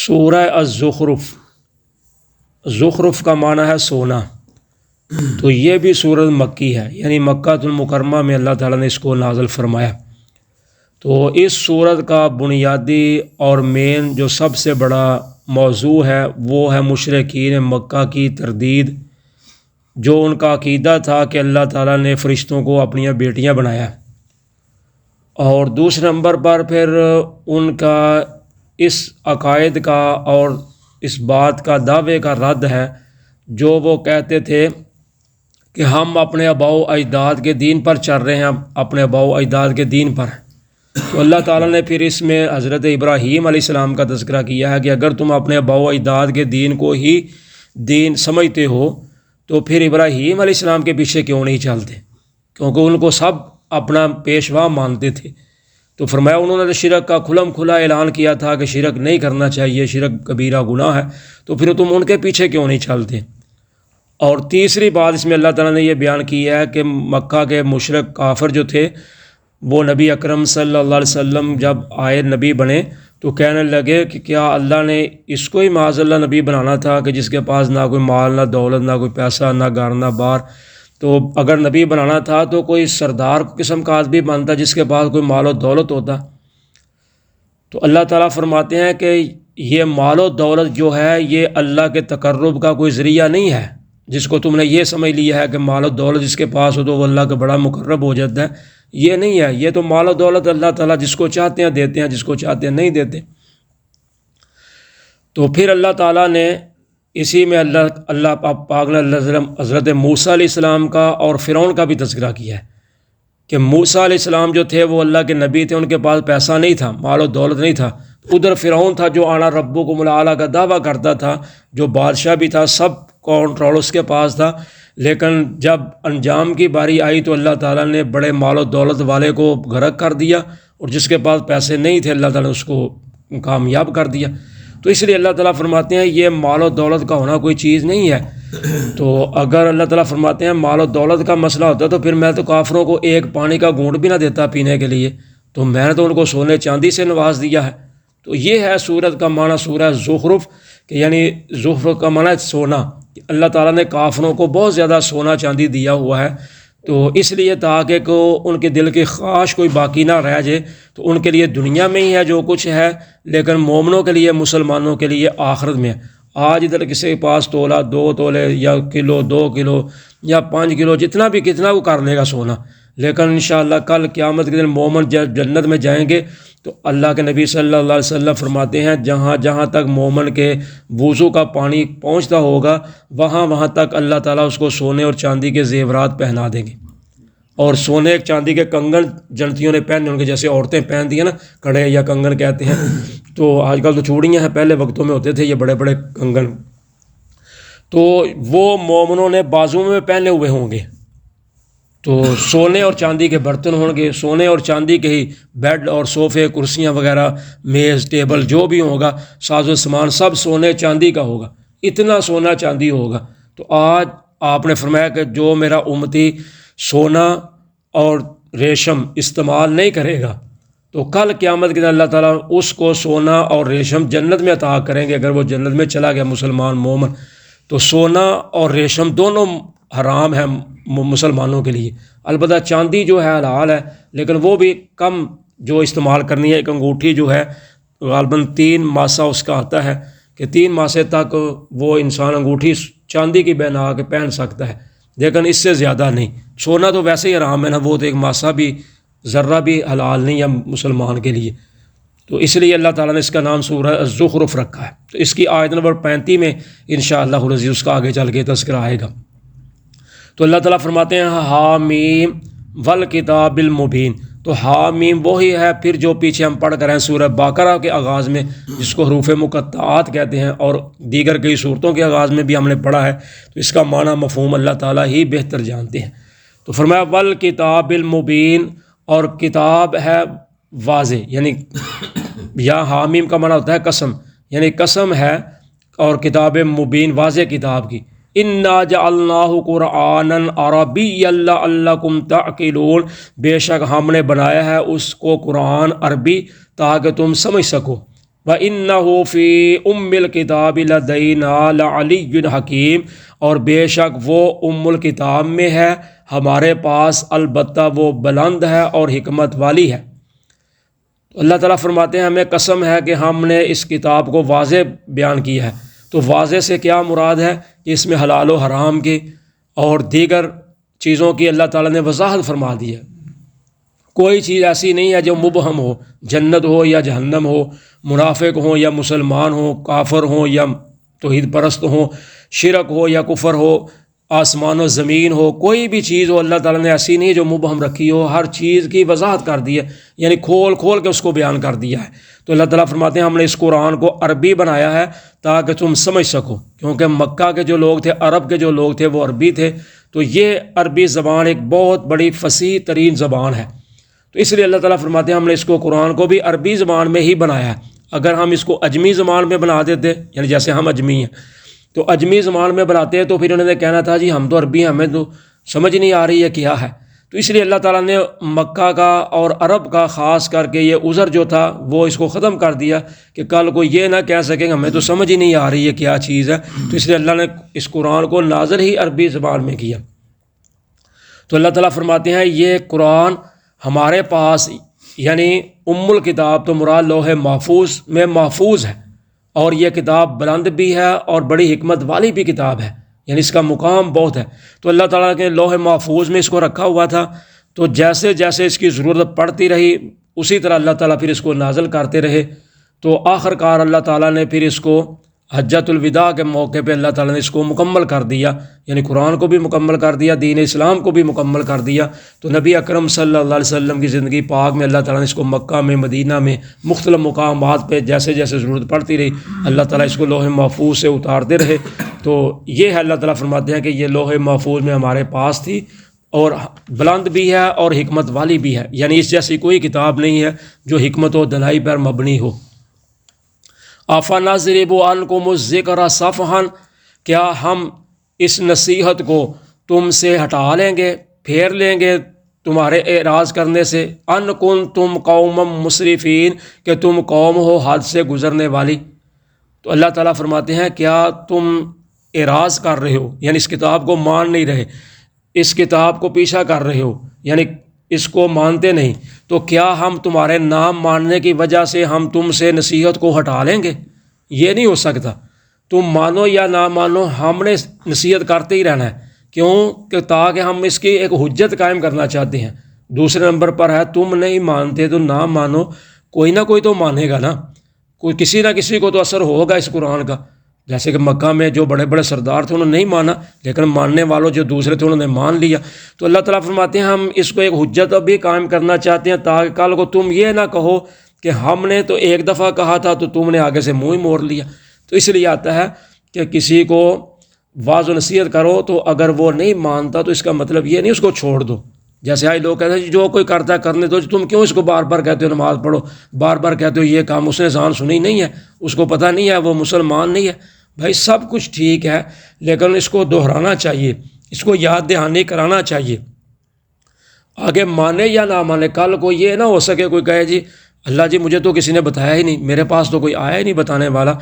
سورہ الزخرف، زخرف کا معنی ہے سونا، تو یہ بھی سورۃ مکی ہے، یعنی مکہ المکرمہ میں اللہ تعالیٰ نے اس کو نازل فرمایا۔ تو اس سورت کا بنیادی اور مین جو سب سے بڑا موضوع ہے وہ ہے مشرکین مکہ کی تردید، جو ان کا عقیدہ تھا کہ اللہ تعالیٰ نے فرشتوں کو اپنی بیٹیاں بنایا، اور دوسرے نمبر پر پھر ان کا اس عقائد کا اور اس بات کا دعوے کا رد ہے جو وہ کہتے تھے کہ ہم اپنے آباء و اجداد کے دین پر چل رہے ہیں، اپنے آباء و اجداد کے دین پر۔ تو اللہ تعالیٰ نے پھر اس میں حضرت ابراہیم علیہ السلام کا تذکرہ کیا ہے کہ اگر تم اپنے آباء و اجداد کے دین کو ہی دین سمجھتے ہو تو پھر ابراہیم علیہ السلام کے پیچھے کیوں نہیں چلتے، کیونکہ ان کو سب اپنا پیشوا مانتے تھے۔ تو فرمایا انہوں نے شرک کا کھلم کھلا اعلان کیا تھا کہ شرک نہیں کرنا چاہیے، شرک کبیرہ گناہ ہے، تو پھر تم ان کے پیچھے کیوں نہیں چلتے۔ اور تیسری بات اس میں اللہ تعالیٰ نے یہ بیان کی ہے کہ مکہ کے مشرک کافر جو تھے وہ نبی اکرم صلی اللہ علیہ وسلم جب آئے نبی بنے تو کہنے لگے کہ کیا اللہ نے اس کو ہی معاذ اللہ نبی بنانا تھا کہ جس کے پاس نہ کوئی مال نہ دولت نہ کوئی پیسہ نہ گھر نہ بار، تو اگر نبی بنانا تھا تو کوئی سردار قسم کا آدمی بنتا جس کے پاس کوئی مال و دولت ہوتا۔ تو اللہ تعالیٰ فرماتے ہیں کہ یہ مال و دولت جو ہے یہ اللہ کے تقرب کا کوئی ذریعہ نہیں ہے، جس کو تم نے یہ سمجھ لیا ہے کہ مال و دولت جس کے پاس ہو تو وہ اللہ کا بڑا مقرب ہو جاتا ہے، یہ نہیں ہے۔ یہ تو مال و دولت اللہ تعالیٰ جس کو چاہتے ہیں دیتے ہیں، جس کو چاہتے ہیں نہیں دیتے۔ تو پھر اللہ تعالیٰ نے اسی میں اللہ پاک نے حضرت موسیٰ علیہ السلام کا اور فرعون کا بھی تذکرہ کیا ہے کہ موسیٰ علیہ السلام جو تھے وہ اللہ کے نبی تھے، ان کے پاس پیسہ نہیں تھا، مال و دولت نہیں تھا۔ ادھر فرعون تھا جو انا ربکم الاعلی کا دعویٰ کرتا تھا، جو بادشاہ بھی تھا، سب کنٹرول اس کے پاس تھا، لیکن جب انجام کی باری آئی تو اللہ تعالیٰ نے بڑے مال و دولت والے کو غرق کر دیا، اور جس کے پاس پیسے نہیں تھے اللہ تعالیٰ نے اس کو کامیاب کر دیا۔ تو اس لیے اللہ تعالیٰ فرماتے ہیں یہ مال و دولت کا ہونا کوئی چیز نہیں ہے۔ تو اگر اللہ تعالیٰ فرماتے ہیں مال و دولت کا مسئلہ ہوتا تو پھر میں تو کافروں کو ایک پانی کا گھونٹ بھی نہ دیتا پینے کے لیے، تو میں نے تو ان کو سونے چاندی سے نواز دیا ہے۔ تو یہ ہے سورت کا معنی سورہ زخرف، کہ یعنی زخرف کا معنی سونا، کہ اللہ تعالیٰ نے کافروں کو بہت زیادہ سونا چاندی دیا ہوا ہے، تو اس لیے تاکہ کو ان کے دل کی خواہش کوئی باقی نہ رہ جائے، تو ان کے لیے دنیا میں ہی ہے جو کچھ ہے، لیکن مومنوں کے لیے، مسلمانوں کے لیے آخرت میں ہے۔ آج ادھر کسی کے پاس تولہ 2 تولے یا کلو 2 کلو یا 5 کلو جتنا بھی کتنا وہ کر لے گا سونا، لیکن انشاءاللہ کل قیامت کے دن مومن جنت میں جائیں گے تو اللہ کے نبی صلی اللہ علیہ وسلم فرماتے ہیں جہاں جہاں تک مومن کے وضو کا پانی پہنچتا ہوگا وہاں تک اللہ تعالیٰ اس کو سونے اور چاندی کے زیورات پہنا دیں گے، اور سونے چاندی کے کنگن جنتیوں نے پہنے ان کے، جیسے عورتیں پہنتی ہیں نا کڑے یا کنگن کہتے ہیں، تو آج کل تو چوڑیاں ہیں، پہلے وقتوں میں ہوتے تھے یہ بڑے بڑے کنگن، تو وہ مومنوں نے بازو میں پہنے ہوئے ہوں گے، تو سونے اور چاندی کے برتن ہوں گے، سونے اور چاندی کے ہی بیڈ اور صوفے کرسیاں وغیرہ میز ٹیبل جو بھی ہوگا ساز و سامان سب سونے چاندی کا ہوگا، اتنا سونا چاندی ہوگا۔ تو آج آپ نے فرمایا کہ جو میرا امتی سونا اور ریشم استعمال نہیں کرے گا تو کل قیامت کے دن اللہ تعالیٰ اس کو سونا اور ریشم جنت میں عطا کریں گے۔ اگر وہ جنت میں چلا گیا مسلمان مومن، تو سونا اور ریشم دونوں حرام ہے مسلمانوں کے لیے، البتہ چاندی جو ہے حلال ہے، لیکن وہ بھی کم جو استعمال کرنی ہے۔ ایک انگوٹھی جو ہے غالباً 3 ماسہ اس کا آتا ہے کہ 3 ماسے تک وہ انسان انگوٹھی چاندی کی بنا کے پہن سکتا ہے، لیکن اس سے زیادہ نہیں۔ سونا تو ویسے ہی حرام ہے نا، وہ تو ایک ماسہ بھی ذرہ بھی حلال نہیں ہے مسلمان کے لیے، تو اس لیے اللہ تعالیٰ نے اس کا نام سورہ الزخرف رکھا ہے۔ تو اس کی آیت نمبر 35 میں انشاءاللہ العزیز اس کا آگے چل کے تذکرہ آئے گا۔ تو اللہ تعالیٰ فرماتے ہیں حامیم والکتاب المبین، تو حامیم وہی ہے پھر جو پیچھے ہم پڑھ کر ہیں سورہ بقرہ کے آغاز میں، جس کو حروف مقطعات کہتے ہیں، اور دیگر کئی صورتوں کے آغاز میں بھی ہم نے پڑھا ہے، تو اس کا معنی مفہوم اللہ تعالیٰ ہی بہتر جانتے ہیں۔ تو فرمایا والکتاب المبین، اور کتاب ہے واضح، یعنی یا حامیم کا معنی ہوتا ہے قسم، یعنی قسم ہے، اور کتاب مبین واضح کتاب کی۔ انا جعلناہ قرآنا عربیا لعلکم تعقلون، بے شک ہم نے بنایا ہے اس کو قرآن عربی تاکہ تم سمجھ سکو۔ وَإِنَّهُ فِي أُمِّ الْكِتَابِ لَدَيْنَا لَعَلِيٌّ حَكِيمٌ، اور بے شک وہ ام الکتاب میں ہے ہمارے پاس، البتہ وہ بلند ہے اور حکمت والی ہے۔ اللہ تعالیٰ فرماتے ہیں ہمیں قسم ہے کہ ہم نے اس کتاب کو واضح بیان کیا ہے۔ تو واضح سے کیا مراد ہے کہ اس میں حلال و حرام کی اور دیگر چیزوں کی اللہ تعالیٰ نے وضاحت فرما دی ہے۔ کوئی چیز ایسی نہیں ہے جو مبہم ہو، جنت ہو یا جہنم ہو، منافق ہوں یا مسلمان ہوں، کافر ہوں یا توحید پرست ہوں، شرک ہو یا کفر ہو، آسمان و زمین ہو، کوئی بھی چیز ہو اللہ تعالیٰ نے ایسی نہیں جو مبہم رکھی ہو، ہر چیز کی وضاحت کر دی ہے، یعنی کھول کھول کے اس کو بیان کر دیا ہے۔ تو اللہ تعالیٰ فرماتے ہیں ہم نے اس قرآن کو عربی بنایا ہے تاکہ تم سمجھ سکو، کیونکہ مکہ کے جو لوگ تھے، عرب کے جو لوگ تھے وہ عربی تھے، تو یہ عربی زبان ایک بہت بڑی فصیح ترین زبان ہے، تو اس لیے اللہ تعالیٰ فرماتے ہیں ہم نے اس کو قرآن کو بھی عربی زبان میں ہی بنایا ہے۔ اگر ہم اس کو اجمی زبان میں بنا دیتے، یعنی جیسے ہم اجمی ہیں تو اجمی زبان میں بناتے ہیں تو پھر انہوں نے کہنا تھا جی ہم تو عربی ہیں، ہمیں تو سمجھ نہیں آ رہی ہے کیا ہے۔ تو اس لیے اللہ تعالیٰ نے مکہ کا اور عرب کا خاص کر کے یہ عذر جو تھا وہ اس کو ختم کر دیا کہ کل کو یہ نہ کہہ سکیں ہمیں تو سمجھ ہی نہیں آ رہی ہے کیا چیز ہے، تو اس لیے اللہ نے اس قرآن کو نازل ہی عربی زبان میں کیا۔ تو اللہ تعالیٰ فرماتے ہیں یہ قرآن ہمارے پاس، یعنی ام الکتاب تو مراد لوح محفوظ میں محفوظ ہے، اور یہ کتاب بلند بھی ہے اور بڑی حکمت والی بھی کتاب ہے، یعنی اس کا مقام بہت ہے۔ تو اللہ تعالیٰ کے لوح محفوظ میں اس کو رکھا ہوا تھا، تو جیسے جیسے اس کی ضرورت پڑتی رہی اسی طرح اللہ تعالیٰ پھر اس کو نازل کرتے رہے، تو آخر کار اللہ تعالیٰ نے پھر اس کو حجۃ الوداع کے موقع پہ اللہ تعالیٰ نے اس کو مکمل کر دیا، یعنی قرآن کو بھی مکمل کر دیا، دین اسلام کو بھی مکمل کر دیا۔ تو نبی اکرم صلی اللہ علیہ وسلم کی زندگی پاک میں اللہ تعالیٰ نے اس کو مکہ میں، مدینہ میں، مختلف مقامات پہ جیسے جیسے ضرورت پڑتی رہی اللہ تعالیٰ اس کو لوح محفوظ سے اتارتے رہے۔ تو یہ ہے اللہ تعالیٰ فرماتے ہیں کہ یہ لوح محفوظ میں ہمارے پاس تھی، اور بلند بھی ہے اور حکمت والی بھی ہے، یعنی اس جیسی کوئی کتاب نہیں ہے جو حکمت و دانائی پر مبنی ہو۔ أَفَنَضْرِبُ عَنْكُمُ الذِّكْرَ صَفْحًا، کیا ہم اس نصیحت کو تم سے ہٹا لیں گے، پھیر لیں گے تمہارے اعراض کرنے سے، أَن كُنتُمْ قَوْمًا مُسْرِفِينَ، کہ تم قوم ہو حد سے گزرنے والی۔ تو اللہ تعالیٰ فرماتے ہیں کیا تم اعراض کر رہے ہو، یعنی اس کتاب کو مان نہیں رہے، اس کتاب کو پیچھا کر رہے ہو، یعنی اس کو مانتے نہیں، تو کیا ہم تمہارے نام ماننے کی وجہ سے ہم تم سے نصیحت کو ہٹا لیں گے؟ یہ نہیں ہو سکتا، تم مانو یا نہ مانو ہم نے نصیحت کرتے ہی رہنا ہے، کیوں کہ تاکہ ہم اس کی ایک حجت قائم کرنا چاہتے ہیں۔ دوسرے نمبر پر ہے تم نہیں مانتے تو نہ مانو، کوئی نہ کوئی تو مانے گا نا، کوئی کسی نہ کسی کو تو اثر ہوگا اس قرآن کا۔ جیسے کہ مکہ میں جو بڑے بڑے سردار تھے انہوں نے نہیں مانا، لیکن ماننے والوں جو دوسرے تھے انہوں نے مان لیا۔ تو اللہ تعالیٰ فرماتے ہیں ہم اس کو ایک حجت بھی قائم کرنا چاہتے ہیں تاکہ کل کو تم یہ نہ کہو کہ ہم نے تو ایک دفعہ کہا تھا تو تم نے آگے سے منہ ہی موڑ لیا۔ تو اس لیے آتا ہے کہ کسی کو واعظ و نصیحت کرو تو اگر وہ نہیں مانتا تو اس کا مطلب یہ نہیں اس کو چھوڑ دو۔ جیسے آج لوگ کہتے ہیں جو کوئی کرتا ہے کرنے دو، تم کیوں اس کو بار بار کہتے ہو نماز پڑھو، بار بار کہتے ہو یہ کام، اس نے زان سنی نہیں ہے، اس کو پتہ نہیں ہے، وہ مسلمان نہیں ہے۔ بھائی سب کچھ ٹھیک ہے لیکن اس کو دہرانا چاہیے، اس کو یاد دہانی کرانا چاہیے، آگے مانے یا نہ مانے۔ کل کو یہ نہ ہو سکے کوئی کہے جی اللہ جی مجھے تو کسی نے بتایا ہی نہیں، میرے پاس تو کوئی آیا ہی نہیں بتانے والا۔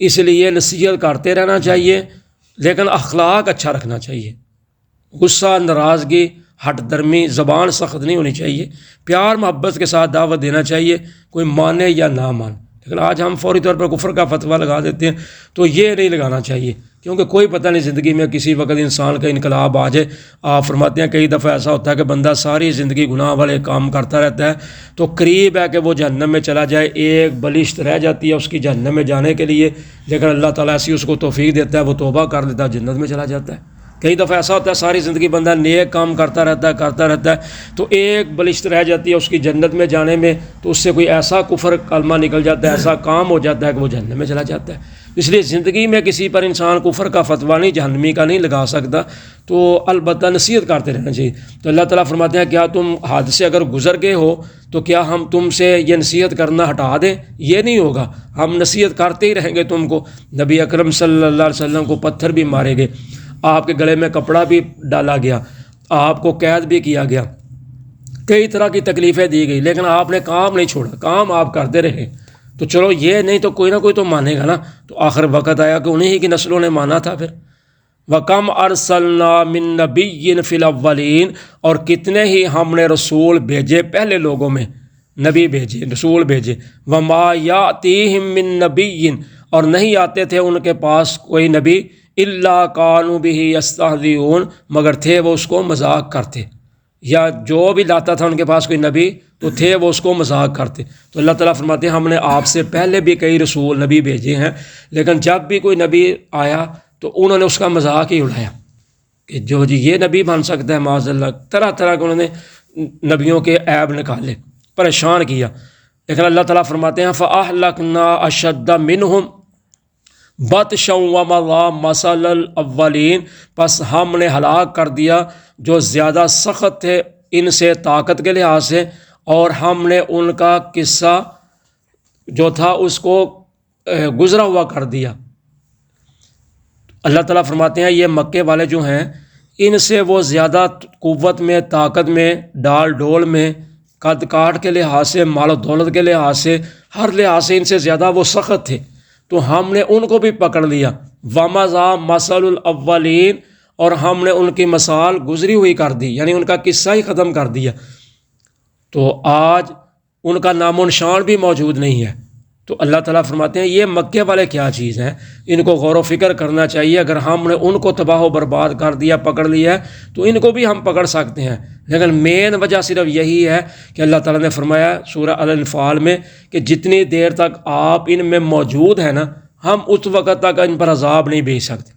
اس لیے نصیحت کرتے رہنا چاہیے لیکن اخلاق اچھا رکھنا چاہیے، غصہ، ناراضگی، ہٹ درمی، زبان سخت نہیں ہونی چاہیے، پیار محبت کے ساتھ دعوت دینا چاہیے، کوئی مانے یا نہ مانے۔ لیکن آج ہم فوری طور پر کفر کا فتویٰ لگا دیتے ہیں، تو یہ نہیں لگانا چاہیے، کیونکہ کوئی پتہ نہیں زندگی میں کسی وقت انسان کا انقلاب آ جائے۔ آپ فرماتے ہیں کئی دفعہ ایسا ہوتا ہے کہ بندہ ساری زندگی گناہ والے کام کرتا رہتا ہے تو قریب ہے کہ وہ جہنم میں چلا جائے، ایک بلشت رہ جاتی ہے اس کی جہنم میں جانے کے لیے، لیکن اللہ تعالیٰ ایسی اس کو توفیق دیتا ہے، وہ توبہ کر لیتا ہے، جنت میں چلا جاتا ہے۔ کئی دفعہ ایسا ہوتا ہے ساری زندگی بندہ نیک کام کرتا رہتا ہے تو ایک بلشت رہ جاتی ہے اس کی جنت میں جانے میں، تو اس سے کوئی ایسا کفر کلمہ نکل جاتا ہے، ایسا کام ہو جاتا ہے کہ وہ جہنم میں چلا جاتا ہے۔ اس لیے زندگی میں کسی پر انسان کفر کا فتویٰ نہیں، جہنمی کا نہیں لگا سکتا، تو البتہ نصیحت کرتے رہنا چاہیے۔ تو اللہ تعالیٰ فرماتے ہیں کیا تم حد سے اگر گزر گئے ہو تو کیا ہم تم سے یہ نصیحت کرنا ہٹا دیں؟ یہ نہیں ہوگا، ہم نصیحت کرتے ہی رہیں گے تم کو۔ نبی اکرم صلی اللہ علیہ وسلم کو پتھر بھی مارے گئے، آپ کے گلے میں کپڑا بھی ڈالا گیا، آپ کو قید بھی کیا گیا، کئی طرح کی تکلیفیں دی گئی، لیکن آپ نے کام نہیں چھوڑا، کام آپ کرتے رہے۔ تو چلو یہ نہیں تو کوئی نہ کوئی تو مانے گا نا. تو آخر وقت آیا کہ انہیں ہی کی نسلوں نے مانا تھا. پھر وَكَمْ أَرْسَلْنَا مِن نَبِيٍّ فِي الْأَوَّلِينَ، اور کتنے ہی ہم نے رسول بھیجے پہلے لوگوں میں، نبی بھیجے، رسول بھیجے. وَمَا يَأْتِيهِم مِّن نَبِيٍّ، اور نہیں آتے تھے ان کے پاس کوئی نبی، إِلَّا كَانُوا بِهِ يَسْتَهْزِئُونَ، مگر تھے وہ اس کو مذاق کرتے. یا جو بھی لاتا تھا ان کے پاس کوئی نبی تو تھے وہ اس کو مذاق کرتے. تو اللہ تعالیٰ فرماتے ہیں ہم نے آپ سے پہلے بھی کئی رسول نبی بھیجے ہیں، لیکن جب بھی کوئی نبی آیا تو انہوں نے اس کا مذاق ہی اڑایا کہ جو جی یہ نبی بن سکتا ہے، معاذ اللہ. طرح طرح کے انہوں نے نبیوں کے عیب نکالے، پریشان کیا. لیکن اللہ تعالیٰ فرماتے ہیں فَأَهْلَكْنَا أَشَدَّ مِنْهُمْ بَطْشًا وَمَضَىٰ مَثَلَ الْأَوَّلِينَ، پس ہم نے ہلاک کر دیا جو زیادہ سخت تھے ان سے طاقت کے لحاظ سے، اور ہم نے ان کا قصہ جو تھا اس کو گزرا ہوا کر دیا. اللہ تعالیٰ فرماتے ہیں یہ مکے والے جو ہیں ان سے وہ زیادہ قوت میں، طاقت میں، ڈال ڈول میں، قد کاٹ کے لحاظ سے، مال و دولت کے لحاظ سے، ہر لحاظ سے ان سے زیادہ وہ سخت تھے. تو ہم نے ان کو بھی پکڑ لیا. وَمَضَىٰ مَثَلُ الْأَوَّلِينَ، اور ہم نے ان کی مثال گزری ہوئی کر دی، یعنی ان کا قصہ ہی ختم کر دیا. تو آج ان کا نام و نشان بھی موجود نہیں ہے. تو اللہ تعالیٰ فرماتے ہیں یہ مکے والے کیا چیز ہیں، ان کو غور و فکر کرنا چاہیے. اگر ہم نے ان کو تباہ و برباد کر دیا، پکڑ لیا ہے، تو ان کو بھی ہم پکڑ سکتے ہیں. لیکن مین وجہ صرف یہی ہے کہ اللہ تعالیٰ نے فرمایا سورہ الانفال میں کہ جتنی دیر تک آپ ان میں موجود ہیں نا، ہم اس وقت تک ان پر عذاب نہیں بھیج سکتے،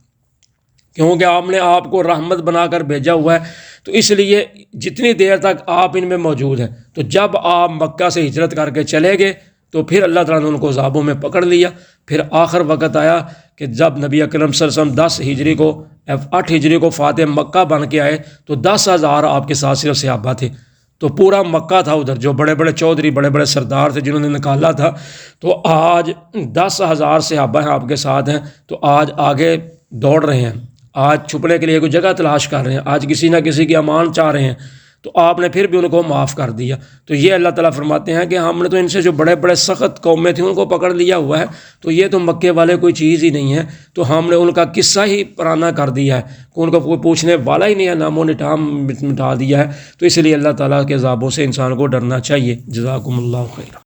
کیونکہ آپ نے آپ کو رحمت بنا کر بھیجا ہوا ہے. تو اس لیے جتنی دیر تک آپ ان میں موجود ہیں، تو جب آپ مکہ سے ہجرت کر کے چلے گئے تو پھر اللہ تعالیٰ نے ان کو عذابوں میں پکڑ لیا. پھر آخر وقت آیا کہ جب نبی اکرم صلی اللہ علیہ وسلم 8 ہجری کو فاتح مکہ بن کے آئے تو 10,000 آپ کے ساتھ صرف صحابہ تھے. تو پورا مکہ تھا ادھر، جو بڑے بڑے چودھری، بڑے بڑے سردار تھے جنہوں نے نکالا تھا. تو آج 10,000 صحابہ ہیں آپ کے ساتھ ہیں. تو آج آگے دوڑ رہے ہیں، آج چھپنے کے لیے کوئی جگہ تلاش کر رہے ہیں، آج کسی نہ کسی کی امان چاہ رہے ہیں. تو آپ نے پھر بھی ان کو معاف کر دیا. تو یہ اللہ تعالیٰ فرماتے ہیں کہ ہم نے تو ان سے جو بڑے بڑے سخت قومیں تھیں ان کو پکڑ لیا ہوا ہے. تو یہ تو مکے والے کوئی چیز ہی نہیں ہے. تو ہم نے ان کا قصہ ہی پرانا کر دیا ہے کہ ان کو کوئی پوچھنے والا ہی نہیں ہے، نام و نشان مٹا دیا ہے. تو اس لیے اللہ تعالیٰ کے عذابوں سے انسان کو ڈرنا چاہیے. جزاکم اللہ خیر.